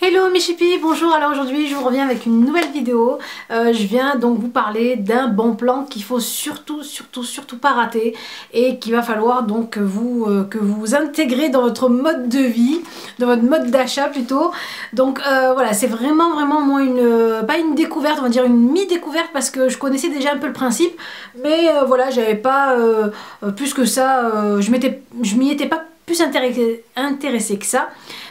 Hello mes chippies, bonjour. Alors aujourd'hui je vous reviens avec une nouvelle vidéo. Je viens donc vous parler d'un bon plan qu'il faut surtout pas rater et qu'il va falloir donc que vous intégrez dans votre mode de vie, dans votre mode d'achat plutôt. Donc voilà, c'est vraiment moi pas une découverte, on va dire une mi-découverte parce que je connaissais déjà un peu le principe, mais voilà, j'avais pas plus que ça, je m'y étais pas plus intéressée que ça.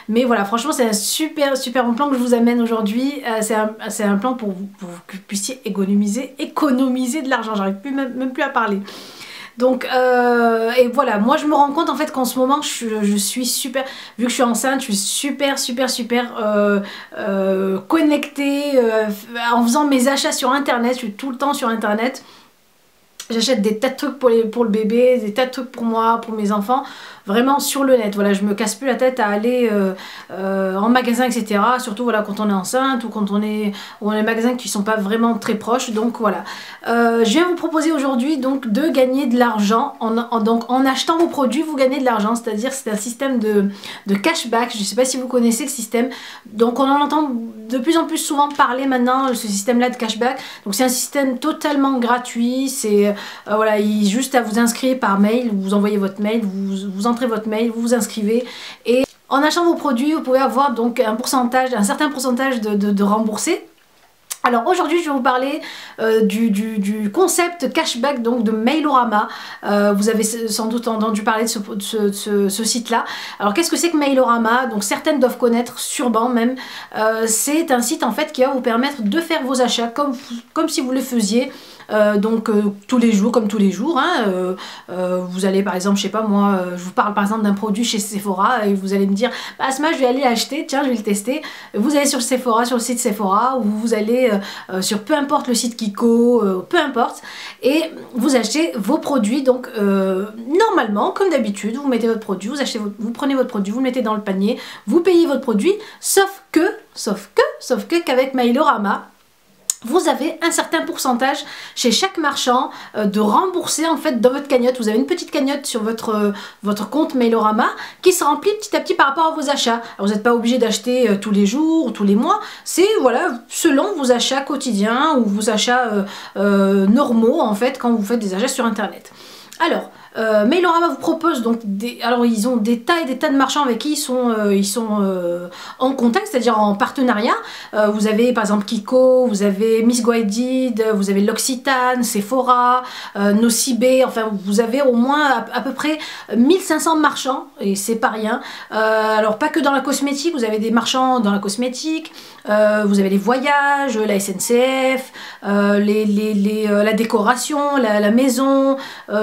Mais voilà, franchement c'est un super bon plan que je vous amène aujourd'hui. C'est un plan pour que vous puissiez économiser de l'argent. J'arrive même plus à parler. Donc et voilà, moi je me rends compte en fait qu'en ce moment je suis super, vu que je suis enceinte, je suis super connectée en faisant mes achats sur internet. Je suis tout le temps sur internet. J'achète des tas de trucs pour le bébé, des tas de trucs pour moi, pour mes enfants, vraiment sur le net. Voilà, je me casse plus la tête à aller en magasin, etc. Surtout voilà, quand on est enceinte ou quand on est dans les magasins qui sont pas vraiment très proches. Donc voilà, je viens vous proposer aujourd'hui donc de gagner de l'argent en achetant vos produits. Vous gagnez de l'argent, c'est-à-dire c'est un système de cashback. Je ne sais pas si vous connaissez le système. Donc on en entend de plus en plus souvent parler maintenant, ce système-là de cashback. Donc c'est un système totalement gratuit. C'est voilà, il y a juste à vous inscrire par mail, vous envoyez votre mail, vous entrez votre mail, vous vous inscrivez et en achetant vos produits, vous pouvez avoir donc un certain pourcentage de remboursé. Alors aujourd'hui je vais vous parler du concept cashback donc de Mailorama. Vous avez sans doute entendu parler de ce site là. Alors qu'est-ce que c'est que Mailorama? Donc certaines doivent connaître, sûrement même. C'est un site en fait qui va vous permettre de faire vos achats comme si vous le faisiez. Tous les jours, comme tous les jours, hein, vous allez par exemple, je sais pas moi, je vous parle par exemple d'un produit chez Sephora et vous allez me dire bah Asma je vais aller acheter, tiens je vais le tester. Vous allez sur Sephora, sur le site Sephora, ou vous allez sur peu importe le site Kiko, peu importe, et vous achetez vos produits. Donc normalement comme d'habitude vous mettez votre produit, vous prenez votre produit, vous le mettez dans le panier, vous payez votre produit, sauf que qu'avec Mailorama vous avez un certain pourcentage chez chaque marchand de rembourser en fait dans votre cagnotte. Vous avez une petite cagnotte sur votre compte Mailorama qui se remplit petit à petit par rapport à vos achats. Alors vous n'êtes pas obligé d'acheter tous les jours ou tous les mois, c'est voilà selon vos achats quotidiens ou vos achats normaux en fait quand vous faites des achats sur internet. Alors Mailorama vous propose donc alors ils ont des tas et des tas de marchands avec qui ils sont en contact, c'est-à-dire en partenariat. Vous avez par exemple Kiko, vous avez Miss Guided, vous avez L'Occitane, Sephora, Nocibé, enfin vous avez au moins à peu près 1500 marchands et c'est pas rien. Alors pas que dans la cosmétique, vous avez des marchands dans la cosmétique, vous avez les voyages, la SNCF, la décoration, la maison,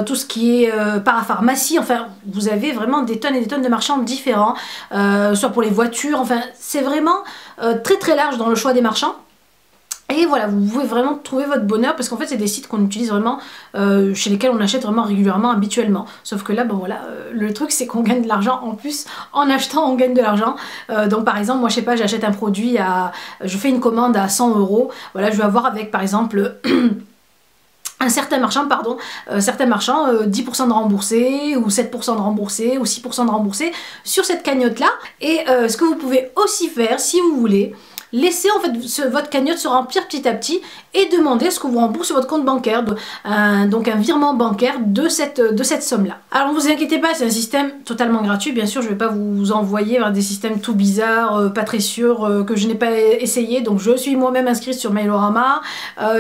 tout ce qui est parapharmacie, enfin vous avez vraiment des tonnes et des tonnes de marchands différents, soit pour les voitures, enfin c'est vraiment très large dans le choix des marchands. Et voilà, vous pouvez vraiment trouver votre bonheur parce qu'en fait c'est des sites qu'on utilise vraiment, chez lesquels on achète vraiment régulièrement, habituellement. Sauf que là, bon voilà, le truc c'est qu'on gagne de l'argent en plus, en achetant on gagne de l'argent. Donc par exemple, moi je sais pas, j'achète un produit je fais une commande à 100 €, voilà, je vais avoir avec par exemple... certains marchands 10% de remboursé ou 7% de remboursé ou 6% de remboursé sur cette cagnotte là. Et ce que vous pouvez aussi faire si vous voulez, laissez en fait votre cagnotte se remplir petit à petit et demandez ce que vous remboursez sur votre compte bancaire, donc un virement bancaire de cette somme là. Alors ne vous inquiétez pas, c'est un système totalement gratuit, bien sûr je ne vais pas vous envoyer vers des systèmes tout bizarres, pas très sûrs, que je n'ai pas essayé. Donc je suis moi-même inscrite sur Mailorama,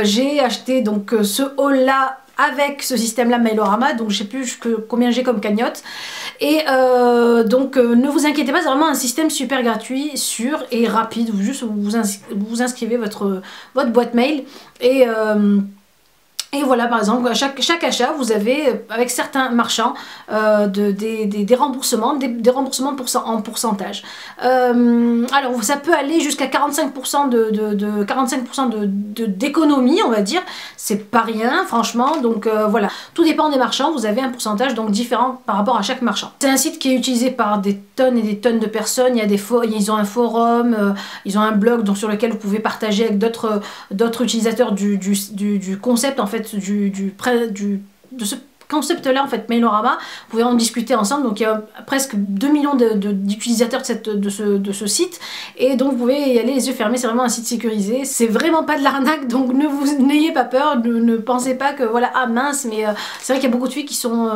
j'ai acheté donc ce haul là avec ce système là Mailorama, donc je sais plus combien j'ai comme cagnotte. Et ne vous inquiétez pas, c'est vraiment un système super gratuit, sûr et rapide. Vous inscrivez votre boîte mail et voilà, par exemple, à chaque achat, vous avez, avec certains marchands, des remboursements, en pourcentage. Alors, ça peut aller jusqu'à 45% d'économie, on va dire. C'est pas rien, franchement. Donc, voilà. Tout dépend des marchands. Vous avez un pourcentage donc différent par rapport à chaque marchand. C'est un site qui est utilisé par des tonnes et des tonnes de personnes. Ils ont un forum, ils ont un blog donc, sur lequel vous pouvez partager avec d'autres utilisateurs du concept, en fait, de ce concept là en fait Mailorama, vous pouvez en discuter ensemble. Donc il y a presque 2 millions d'utilisateurs de ce site, et donc vous pouvez y aller les yeux fermés. C'est vraiment un site sécurisé, c'est vraiment pas de l'arnaque, donc n'ayez pas peur, ne pensez pas que voilà, ah mince, mais c'est vrai qu'il y a beaucoup de filles qui sont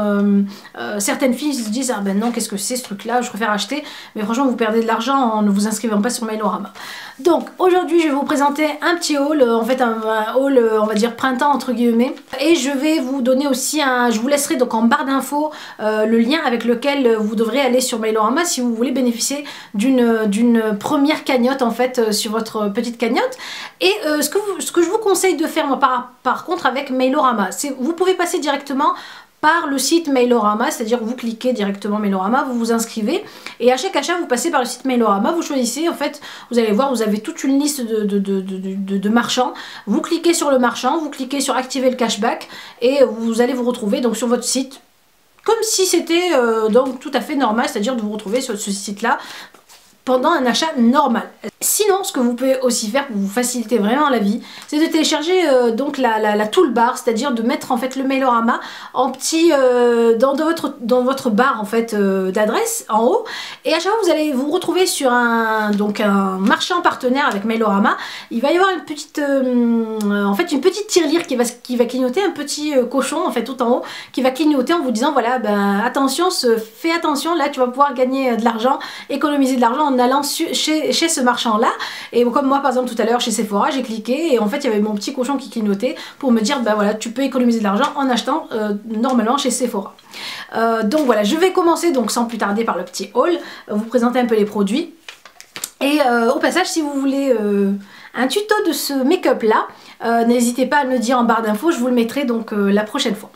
certaines filles se disent ah ben non, qu'est-ce que c'est ce truc là, je préfère acheter, mais franchement vous perdez de l'argent en ne vous inscrivant pas sur Mailorama. Donc aujourd'hui je vais vous présenter un petit haul, en fait un haul on va dire printemps entre guillemets, et je vais vous donner aussi je vous laisserai donc en barre d'infos le lien avec lequel vous devrez aller sur Mailorama si vous voulez bénéficier d'une première cagnotte en fait sur votre petite cagnotte. Et ce que je vous conseille de faire moi, par contre avec Mailorama, c'est vous pouvez passer directement par le site Mailorama, c'est-à-dire vous cliquez directement Mailorama, vous vous inscrivez, et à chaque achat vous passez par le site Mailorama, vous choisissez, en fait vous allez voir, vous avez toute une liste de marchands, vous cliquez sur le marchand, vous cliquez sur activer le cashback, et vous allez vous retrouver donc sur votre site, comme si c'était donc tout à fait normal, c'est-à-dire de vous retrouver sur ce site-là pendant un achat normal. Sinon, ce que vous pouvez aussi faire pour vous faciliter vraiment la vie, c'est de télécharger donc la toolbar, c'est-à-dire de mettre en fait le Mailorama en petit dans votre barre en fait d'adresse en haut, et à chaque fois vous allez vous retrouver sur un marchand partenaire avec Mailorama. Il va y avoir une petite en fait une petite tirelire qui va clignoter, un petit cochon en fait tout en haut qui va clignoter en vous disant voilà ben attention, fais attention, là tu vas pouvoir gagner de l'argent, économiser de l'argent en allant chez ce marchand là. Et comme moi par exemple tout à l'heure chez Sephora, j'ai cliqué et en fait il y avait mon petit cochon qui clignotait pour me dire bah voilà, tu peux économiser de l'argent en achetant normalement chez Sephora. Donc voilà, je vais commencer donc sans plus tarder par le petit haul, vous présenter un peu les produits, et au passage si vous voulez un tuto de ce make-up là, n'hésitez pas à me le dire en barre d'infos, je vous le mettrai donc la prochaine fois.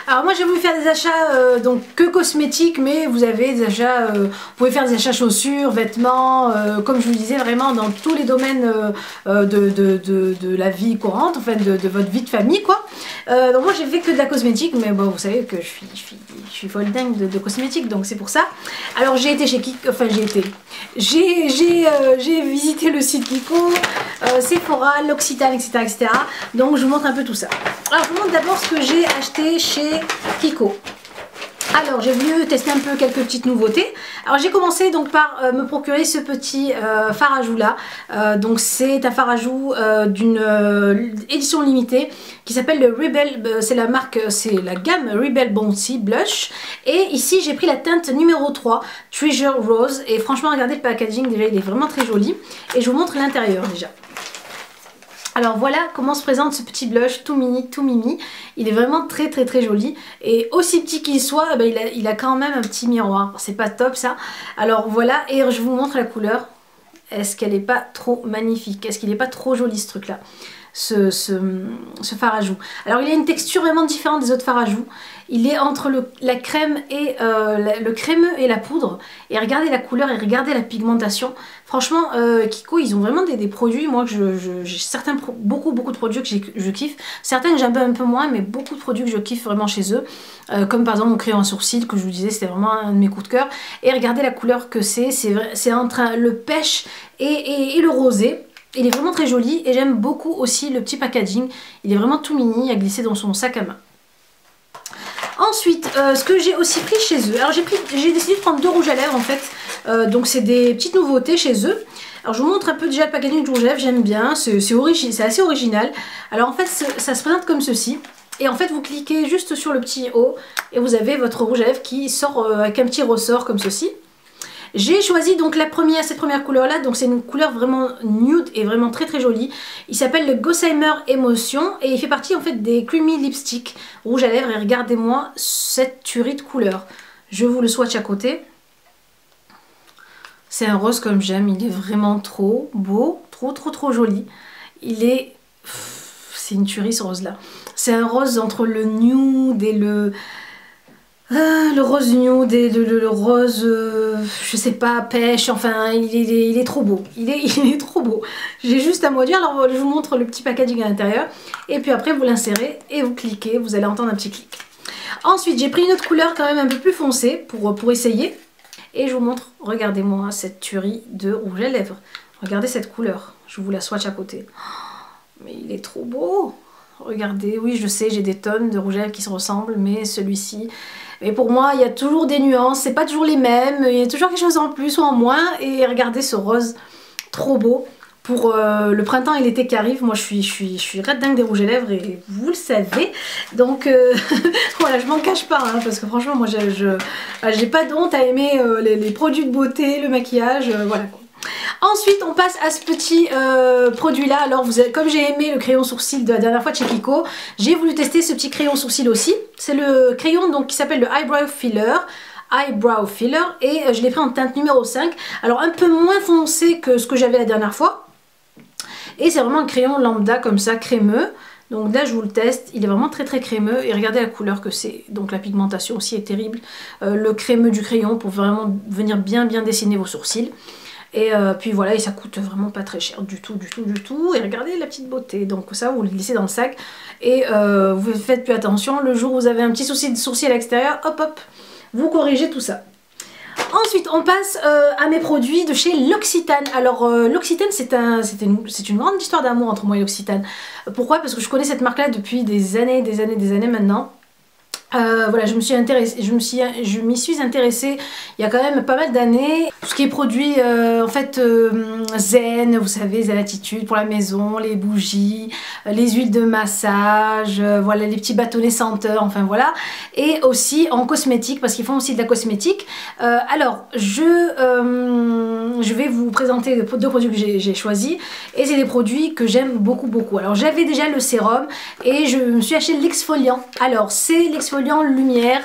Alors moi j'ai voulu faire des achats donc que cosmétiques, mais vous avez des achats, vous pouvez faire des achats chaussures, vêtements, comme je vous disais vraiment dans tous les domaines de la vie courante, enfin de votre vie de famille quoi. Donc moi j'ai fait que de la cosmétique, mais bon vous savez que je suis folle dingue de cosmétiques, donc c'est pour ça. Alors j'ai été chez Kiko, enfin j'ai visité le site Kiko, Sephora, L'Occitane, etc. Donc je vous montre un peu tout ça. Alors je vous montre d'abord ce que j'ai acheté chez Kiko. Alors j'ai voulu tester un peu quelques petites nouveautés. Alors j'ai commencé donc par me procurer ce petit fard à joues là. Donc c'est un fard à joues d'une édition limitée qui s'appelle le Rebel, c'est la marque, c'est la gamme Rebel Bouncy Blush. Et ici j'ai pris la teinte numéro 3, Treasure Rose. Et franchement regardez le packaging, déjà il est vraiment très joli. Et je vous montre l'intérieur déjà. Alors voilà comment se présente ce petit blush tout mini, tout mimi. Il est vraiment très joli. Et aussi petit qu'il soit, ben il a quand même un petit miroir. C'est pas top ça. Alors voilà, et je vous montre la couleur. Est-ce qu'elle n'est pas trop magnifique? Est-ce qu'il n'est pas trop joli ce truc là, ce fard à joues? Alors il a une texture vraiment différente des autres fards à joues. Il est entre la crème et le crémeux et la poudre. Et regardez la couleur et regardez la pigmentation. Franchement, Kiko, ils ont vraiment des produits. Moi, j'ai beaucoup de produits que je kiffe. Certains que j'aime un peu moins, mais beaucoup de produits que je kiffe vraiment chez eux. Comme par exemple mon crayon à sourcils, que je vous disais, c'était vraiment un de mes coups de cœur. Et regardez la couleur que c'est entre le pêche et le rosé. Il est vraiment très joli et j'aime beaucoup aussi le petit packaging. Il est vraiment tout mini à glisser dans son sac à main. Ensuite, ce que j'ai aussi pris chez eux, alors j'ai décidé de prendre 2 rouges à lèvres en fait, donc c'est des petites nouveautés chez eux. Alors je vous montre un peu déjà le packaging du rouge à lèvres, j'aime bien, c'est assez original. Alors en fait ça se présente comme ceci, et en fait vous cliquez juste sur le petit haut et vous avez votre rouge à lèvres qui sort avec un petit ressort comme ceci. J'ai choisi donc cette première couleur là, donc c'est une couleur vraiment nude et vraiment très jolie. Il s'appelle le Gossamer Emotion et il fait partie en fait des Creamy Lipstick rouge à lèvres, et regardez-moi cette tuerie de couleur. Je vous le swatch à côté. C'est un rose comme j'aime, il est vraiment trop beau, trop joli. C'est une tuerie ce rose là. C'est un rose entre le nude et le rose nude et le rose, je sais pas, pêche, enfin il est trop beau, il est trop beau. J'ai juste à moduire, alors je vous montre le petit packaging à l'intérieur, et puis après vous l'insérez et vous cliquez, vous allez entendre un petit clic. Ensuite j'ai pris une autre couleur quand même un peu plus foncée pour essayer, et je vous montre, regardez-moi cette tuerie de rouge à lèvres, regardez cette couleur, je vous la swatch à côté. Mais il est trop beau, regardez, oui je sais, j'ai des tonnes de rouge à lèvres qui se ressemblent, mais celui-ci... Et pour moi, il y a toujours des nuances, c'est pas toujours les mêmes, il y a toujours quelque chose en plus ou en moins. Et regardez ce rose, trop beau. Pour le printemps et l'été qui arrivent, moi je suis red dingue des rouges à lèvres et vous le savez. Donc voilà, je m'en cache pas, hein, parce que franchement, moi j'ai pas de honte à aimer les produits de beauté, le maquillage, voilà quoi. Ensuite on passe à ce petit produit là. Alors comme j'ai aimé le crayon sourcil de la dernière fois de chez Kiko, j'ai voulu tester ce petit crayon sourcil aussi. C'est le crayon donc qui s'appelle le Eyebrow Filler et je l'ai pris en teinte numéro 5. Alors un peu moins foncé que ce que j'avais la dernière fois. Et c'est vraiment un crayon lambda comme ça, crémeux. Donc là je vous le teste, il est vraiment très très crémeux et regardez la couleur que c'est. Donc la pigmentation aussi est terrible. Le crémeux du crayon pour vraiment venir bien dessiner vos sourcils. Et puis voilà, et ça coûte vraiment pas très cher du tout. Et regardez la petite beauté. Donc ça, vous le glissez dans le sac. Et vous faites plus attention. Le jour où vous avez un petit souci de sourcil à l'extérieur, hop hop, vous corrigez tout ça. Ensuite, on passe à mes produits de chez L'Occitane. Alors, L'Occitane, c'est une grande histoire d'amour entre moi et L'Occitane. Pourquoi? Parce que je connais cette marque-là depuis des années maintenant. Voilà, je m'y suis intéressée il y a quand même pas mal d'années. Tout ce qui est produit en fait zen, vous savez, zen attitude pour la maison, les bougies, les huiles de massage, voilà, les petits bâtonnets senteurs, enfin voilà. Et aussi en cosmétique, parce qu'ils font aussi de la cosmétique. Alors, je vais vous présenter deux produits que j'ai choisis. Et c'est des produits que j'aime beaucoup. Alors, j'avais déjà le sérum et je me suis acheté l'exfoliant. Alors, c'est l'exfoliant Lumière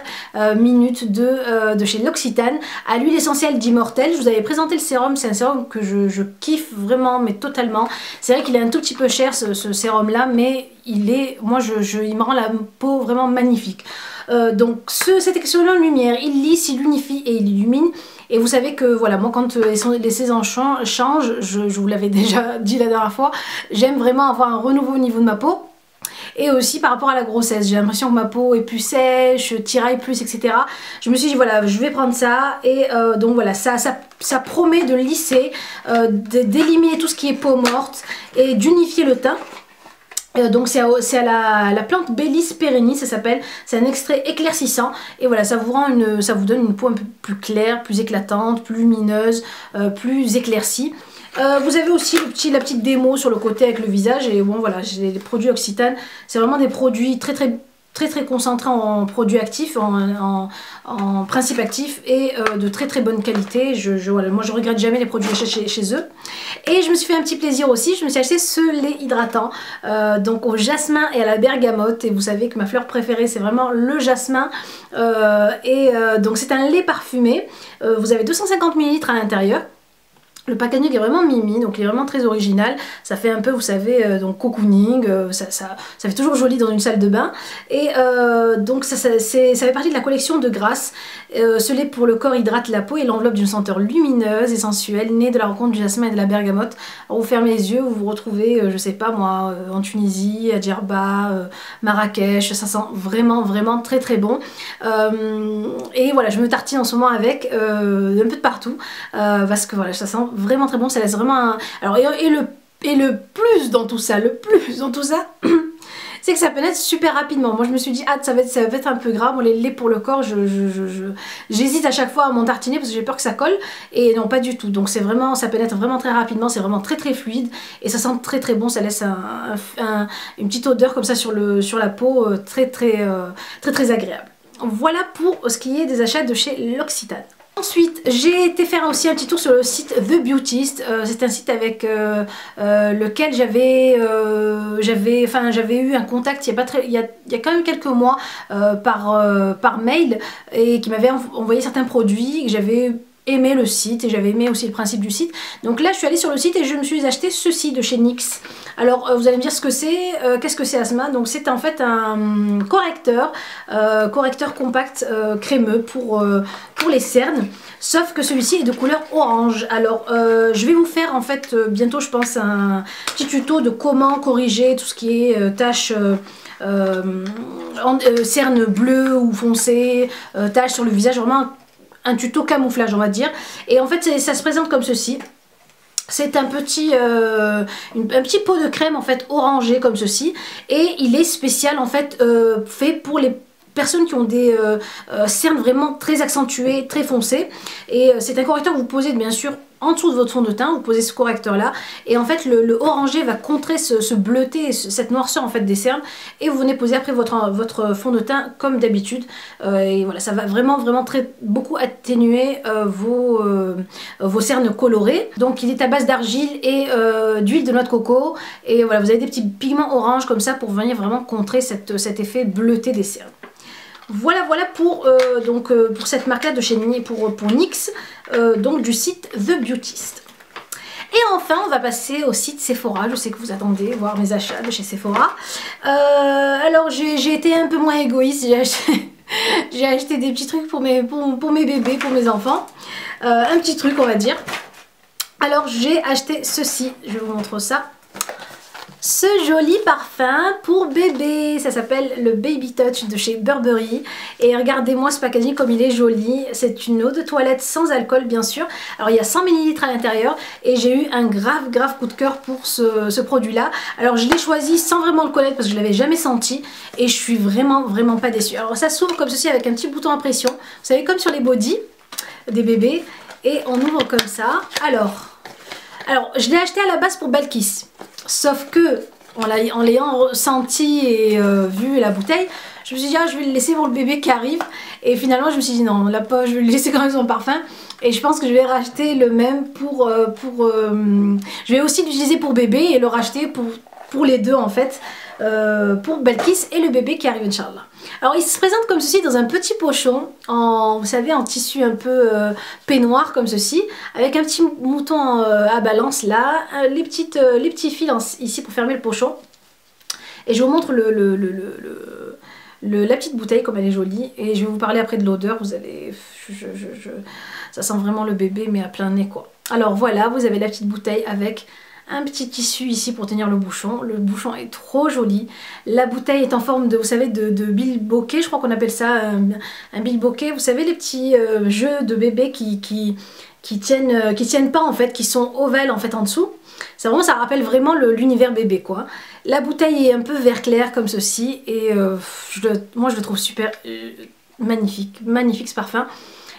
Minute de chez L'Occitane à l'huile essentielle d'Immortel. Je vous avais présenté le sérum, c'est un sérum que je kiffe vraiment, mais totalement. C'est vrai qu'il est un tout petit peu cher ce sérum là, mais il me rend la peau vraiment magnifique. Donc cet exfoliant lumière, il lisse, il unifie et il illumine. Et vous savez que voilà, moi quand les saisons changent, je vous l'avais déjà dit la dernière fois, j'aime vraiment avoir un renouveau au niveau de ma peau. Et aussi par rapport à la grossesse, j'ai l'impression que ma peau est plus sèche, tiraille plus, etc. Je me suis dit voilà, je vais prendre ça. Et donc voilà, ça promet de lisser, d'éliminer tout ce qui est peau morte et d'unifier le teint. Donc c'est à la plante Bellis perennis, ça s'appelle. C'est un extrait éclaircissant et voilà, ça vous donne une peau un peu plus claire, plus éclatante, plus lumineuse, plus éclaircie. Vous avez aussi la petite démo sur le côté avec le visage. Et bon voilà, j'ai les produits Occitane, c'est vraiment des produits très concentrés en produits actifs, en principes actifs et de très bonne qualité. Voilà, moi je regrette jamais les produits achetés chez eux. Et je me suis fait un petit plaisir aussi, je me suis acheté ce lait hydratant donc au jasmin et à la bergamote. Et vous savez que ma fleur préférée c'est vraiment le jasmin. Donc c'est un lait parfumé, vous avez 250 ml à l'intérieur. Le packaging est vraiment mimi, donc il est vraiment très original. Ça fait un peu, vous savez, donc cocooning, ça fait toujours joli dans une salle de bain. Et donc ça fait partie de la collection de Grasse. Ce lait pour le corps hydrate la peau et l'enveloppe d'une senteur lumineuse et sensuelle, née de la rencontre du jasmin et de la bergamote. Alors vous fermez les yeux, vous vous retrouvez, je sais pas moi, en Tunisie, à Djerba, Marrakech. Ça sent vraiment très bon. Et voilà, je me tartine en ce moment avec un peu de partout, parce que voilà, ça sent vraiment très bon, ça laisse vraiment un... Alors et le plus dans tout ça, c'est que ça pénètre super rapidement. Moi je me suis dit, ah ça va être un peu gras. Moi les laits pour le corps, j'hésite à chaune fois à m'en tartiner parce que j'ai peur que ça colle. Et non, pas du tout. Donc c'est vraiment, ça pénètre vraiment très rapidement, c'est vraiment très fluide. Et ça sent très bon, ça laisse une petite odeur comme ça sur la peau, très agréable. Voilà pour ce qui est des achats de chez L'Occitane. Ensuite, j'ai été faire aussi un petit tour sur le site The Beautist. C'est un site avec lequel j'avais eu un contact il y a quand même quelques mois par mail, et qui m'avait envoyé certains produits que j'avais aimé le site et j'avais aimé aussi le principe du site. Donc là je suis allée sur le site et je me suis acheté ceci de chez NYX. Alors vous allez me dire ce que c'est, qu'est-ce que c'est Asma? Donc c'est en fait un correcteur compact crémeux pour les cernes, sauf que celui-ci est de couleur orange. Alors je vais vous faire en fait bientôt je pense un petit tuto de comment corriger tout ce qui est taches cernes bleues ou foncées, taches sur le visage, vraiment un tuto camouflage on va dire. Et en fait ça se présente comme ceci. C'est un petit pot de crème en fait orangé comme ceci, et il est spécial en fait fait pour les personnes qui ont des cernes vraiment très accentuées, très foncées. Et c'est un correcteur que vous posez bien sûr en dessous de votre fond de teint, vous posez ce correcteur là, et en fait le orangé va contrer ce bleuté, cette noirceur en fait des cernes, et vous venez poser après votre fond de teint comme d'habitude, et voilà, ça va vraiment beaucoup atténuer vos cernes colorées. Donc il est à base d'argile et d'huile de noix de coco, et voilà, vous avez des petits pigments orange comme ça pour venir vraiment contrer cet effet bleuté des cernes. Voilà pour cette marque là de chez pour NYX, donc du site The Beautist. Et enfin on va passer au site Sephora. Je sais que vous attendez voir mes achats de chez Sephora. Alors j'ai été un peu moins égoïste, j'ai acheté des petits trucs pour mes bébés, pour mes enfants, un petit truc on va dire. Alors j'ai acheté ceci, je vous montre ça. Ce joli parfum pour bébé, ça s'appelle le Baby Touch de chez Burberry, et regardez-moi ce packaging comme il est joli. C'est une eau de toilette sans alcool bien sûr. Alors il y a 100 ml à l'intérieur, et j'ai eu un grave coup de cœur pour ce produit là. Alors je l'ai choisi sans vraiment le connaître parce que je l'avais jamais senti, et je suis vraiment pas déçue. Alors ça s'ouvre comme ceci avec un petit bouton à pression, vous savez comme sur les bodys des bébés, et on ouvre comme ça. Alors je l'ai acheté à la base pour Balkis. Sauf que, en l'ayant senti et vu la bouteille, je me suis dit, ah, je vais le laisser pour le bébé qui arrive. Et finalement, je me suis dit, non, là, pas, je vais le laisser quand même son parfum. Et je pense que je vais racheter le même je vais aussi l'utiliser pour bébé et le racheter pour les deux, en fait. Pour Balkis et le bébé qui arrive, Inch'Allah. Alors il se présente comme ceci dans un petit pochon, vous savez, en tissu un peu peignoir comme ceci, avec un petit mouton à balance là, les petits fils ici pour fermer le pochon. Et je vous montre la petite bouteille comme elle est jolie, et je vais vous parler après de l'odeur. Vous allez, ça sent vraiment le bébé mais à plein nez quoi. Alors voilà, vous avez la petite bouteille avec un petit tissu ici pour tenir le bouchon. Le bouchon est trop joli. La bouteille est en forme de, vous savez, de bilboquet, je crois qu'on appelle ça un bilboquet. Vous savez, les petits jeux de bébé qui tiennent pas en fait, qui sont ovales en fait en dessous. Ça rappelle vraiment l'univers bébé quoi. La bouteille est un peu vert clair comme ceci, et moi je le trouve super magnifique ce parfum.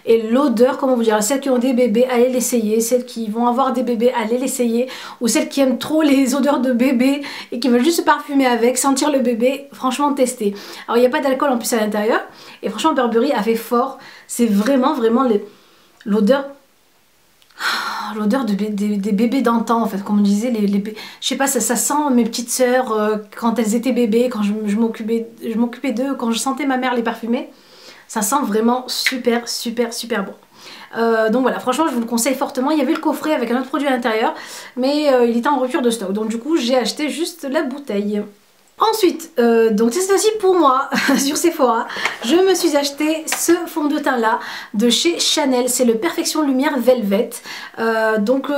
Et l'odeur, comment vous dire, celles qui ont des bébés, allez l'essayer. Celles qui vont avoir des bébés, allez l'essayer. Ou celles qui aiment trop les odeurs de bébé et qui veulent juste se parfumer avec, sentir le bébé, franchement tester. Alors il n'y a pas d'alcool en plus à l'intérieur. Et franchement Burberry a fait fort. C'est vraiment l'odeur. L'odeur des bébés d'antan en fait, comme on disait, je sais pas, ça sent mes petites sœurs quand elles étaient bébés, quand je m'occupais d'eux, quand je sentais ma mère les parfumer. Ça sent vraiment super bon. Donc voilà, franchement je vous le conseille fortement. Il y avait le coffret avec un autre produit à l'intérieur, mais il était en rupture de stock, donc du coup j'ai acheté juste la bouteille. Ensuite, donc cette fois-ci pour moi, sur Sephora, je me suis acheté ce fond de teint là de chez Chanel. C'est le Perfection Lumière Velvet.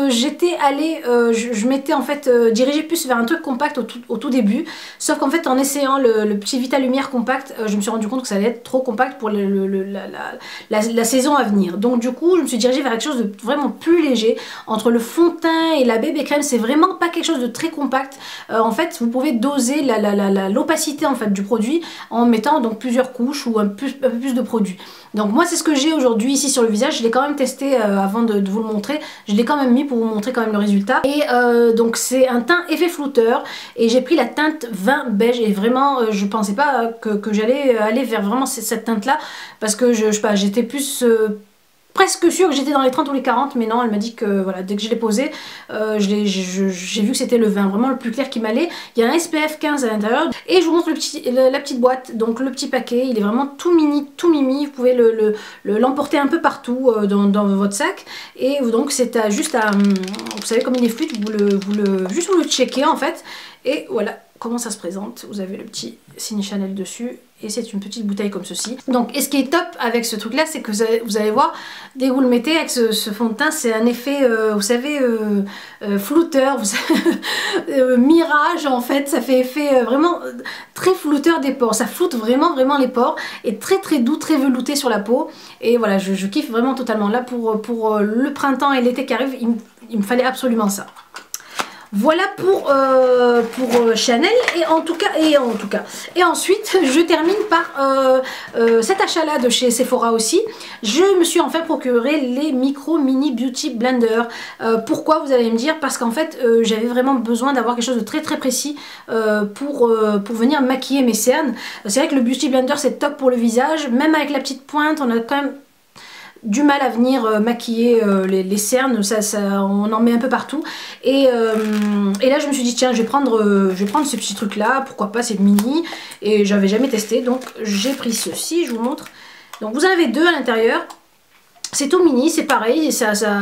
J'étais allée, je m'étais en fait dirigée plus vers un truc compact au tout début. Sauf qu'en fait en essayant le petit Vita Lumière compact, je me suis rendu compte que ça allait être trop compact pour la saison à venir. Donc du coup je me suis dirigée vers quelque chose de vraiment plus léger. Entre le fond de teint et la bébé crème, c'est vraiment pas quelque chose de très compact. En fait vous pouvez doser l'opacité en fait du produit en mettant donc plusieurs couches ou un peu plus de produits. Donc moi c'est ce que j'ai aujourd'hui ici sur le visage. Je l'ai quand même testé avant de vous le montrer. Je l'ai quand même mis pour vous montrer quand même le résultat. Et donc c'est un teint effet flouteur, et j'ai pris la teinte vin beige, et vraiment je pensais pas que j'allais aller vers vraiment cette teinte là, parce que je sais pas, j'étais plus presque sûre que j'étais dans les 30 ou les 40, mais non, elle m'a dit que voilà, dès que je l'ai posé, j'ai vu que c'était le vin, vraiment le plus clair qui m'allait. Il y a un SPF 15 à l'intérieur, et je vous montre la petite boîte, donc le petit paquet, il est vraiment tout mini, tout mimi, vous pouvez l'emporter un peu partout dans votre sac, et donc c'est juste à, vous savez comme il est fluide, juste vous le checkez en fait, et voilà. comment ça se présente. Vous avez le petit signe Chanel dessus et c'est une petite bouteille comme ceci. Donc, et ce qui est top avec ce truc là, c'est que vous allez voir, dès que vous le mettez avec ce fond de teint, c'est un effet, vous savez, flouteur, vous savez, mirage en fait, ça fait effet vraiment très flouteur des pores, ça floute vraiment les pores, et très très doux, très velouté sur la peau, et voilà, je kiffe vraiment totalement. Là pour le printemps et l'été qui arrive, il me fallait absolument ça. Voilà pour Chanel, et ensuite je termine par cet achat là de chez Sephora aussi. Je me suis enfin procuré les Micro Mini Beauty Blender. Pourquoi, vous allez me dire? Parce qu'en fait j'avais vraiment besoin d'avoir quelque chose de très précis pour venir maquiller mes cernes. C'est vrai que le Beauty Blender c'est top pour le visage, même avec la petite pointe on a quand même du mal à venir maquiller les cernes, on en met un peu partout, et là je me suis dit tiens je vais prendre ce petit truc là, pourquoi pas, c'est mini et j'avais jamais testé, donc j'ai pris ceci, je vous montre. Donc vous en avez deux à l'intérieur. C'est tout mini, c'est pareil,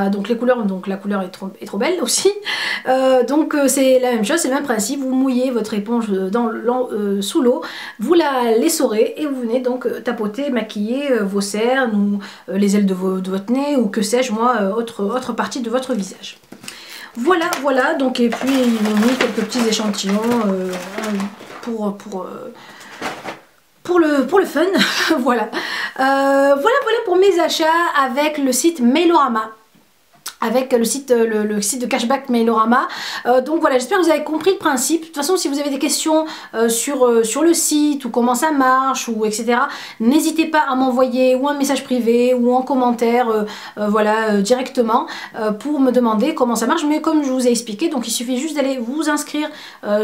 donc les couleurs, donc la couleur est trop belle aussi. C'est la même chose, c'est le même principe. Vous mouillez votre éponge sous l'eau, vous la l'essorez et vous venez donc tapoter, maquiller vos cernes ou les ailes de votre nez ou que sais-je moi, autre partie de votre visage. Voilà, donc et puis ils m'ont mis quelques petits échantillons pour le fun. Voilà. Voilà pour mes achats avec le site Mailorama. Avec le site de cashback Mailorama. Donc voilà, j'espère que vous avez compris le principe. De toute façon, si vous avez des questions sur le site ou comment ça marche ou etc, n'hésitez pas à m'envoyer ou un message privé ou en commentaire voilà, directement pour me demander comment ça marche. Mais comme je vous ai expliqué, donc il suffit juste d'aller vous inscrire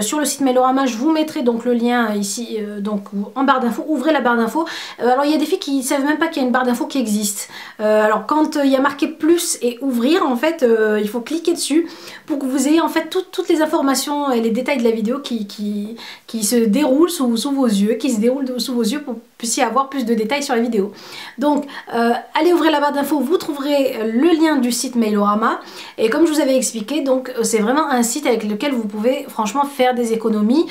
sur le site Mailorama. Je vous mettrai donc le lien ici donc en barre d'infos. Ouvrez la barre d'infos. Alors il y a des filles qui ne savent même pas qu'il y a une barre d'infos qui existe. Alors quand il y a marqué plus et ouvrir, en fait il faut cliquer dessus pour que vous ayez en fait toutes les informations et les détails de la vidéo qui se déroulent sous vos yeux, pour que vous puissiez avoir plus de détails sur la vidéo. Donc allez ouvrir la barre d'infos, vous trouverez le lien du site Mailorama, et comme je vous avais expliqué, donc c'est vraiment un site avec lequel vous pouvez franchement faire des économies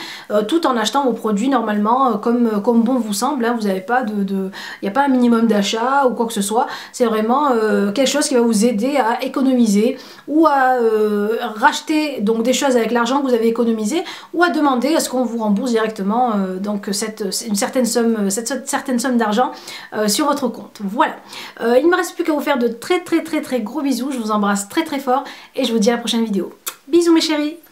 tout en achetant vos produits normalement comme bon vous semble, hein. Vous n'avez pas il n'y a pas un minimum d'achat ou quoi que ce soit, c'est vraiment quelque chose qui va vous aider à économiser ou à racheter donc des choses avec l'argent que vous avez économisé, ou à demander à ce qu'on vous rembourse certainement donc une certaine somme d'argent sur votre compte. Voilà, il ne me reste plus qu'à vous faire de très gros bisous. Je vous embrasse très fort et je vous dis à la prochaine vidéo. Bisous mes chéris.